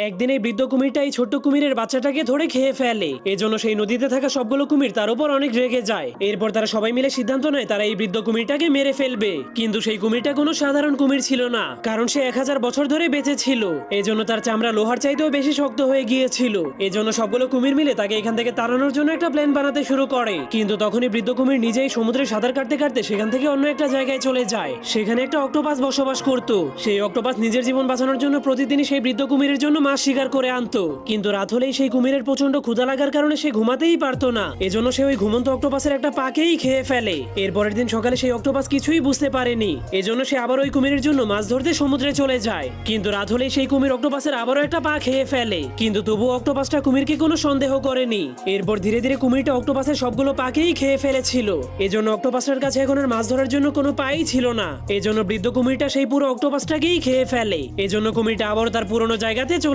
একদিন এই বৃদ্ধ কুমিরটা এই ছোট্ট কুমিরের বাচ্চাটাকে ধরে খেয়ে ফেলে। এজন্য সেই নদীতে থাকা সবগুলো কুমির তার উপর অনেক রেগে যায়। এরপর তারা সবাই মিলে সিদ্ধান্ত নেয় তারা এই বৃদ্ধ কুমিরটাকে মেরে ফেলবে। কিন্তু সেই কুমিরটা কোনো সাধারণ কুমির ছিল না, কারণ সে 1000 বছর ধরে বেঁচে ছিল। এজন্য তার চামড়া লোহার চাইতেও বেশি শক্ত হয়ে গিয়েছিল। এজন্য সবগুলো কুমির মিলে তাকে এখান থেকে তাড়ানোর জন্য একটা প্ল্যান বানাতে শুরু করে। কিন্তু তখনই বৃদ্ধ কুমির নিজেই সমুদ্রে সাঁতার কাটতে কাটতে সেখান থেকে অন্য একটা জায়গায় চলে যায়। সেখানে একটা অক্টোপাস বসবাস করত। সেই অক্টোপাস নিজের জীবন বাঁচানোর জন্য প্রতিদিনই সেই বৃদ্ধ কুমিরের জন্য মাছ শিকার করে আনতো। কিন্তু রাত হলেই সেই কুমিরের প্রচন্ড ক্ষুধা লাগার কারণে সে ঘুমাতেই পারতো না। এজন্য সে ওই ঘুমন্ত অক্টোপাসের একটা পাকেই খেয়ে ফেলে। এরপরের দিন সকালে সেই অক্টোপাস কিছুই বুঝতে পারেনি। এজন্য সে আবার ওই কুমিরের জন্য মাছ ধরতে সমুদ্রে চলে যায়। কিন্তু রাত হলেই সেই কুমির অক্টোপাসের আবারও একটা পা খেয়ে ফেলে। কিন্তু তবুও অক্টোপাসটা কুমিরকে কোনো সন্দেহ করেনি। এরপর ধীরে ধীরে কুমিরটা অক্টোপাসের সবগুলো পাকেই খেয়ে ফেলেছিল। এজন্য অক্টোপাসটার কাছে এখন আর মাছ ধরার জন্য কোনো পাই ছিল না। এজন্য বৃদ্ধ কুমিরটা সেই পুরো অক্টোপাসটাকেই খেয়ে ফেলে। এজন্য কুমিরটা আবারও তার পুরনো জায়গাতে চলে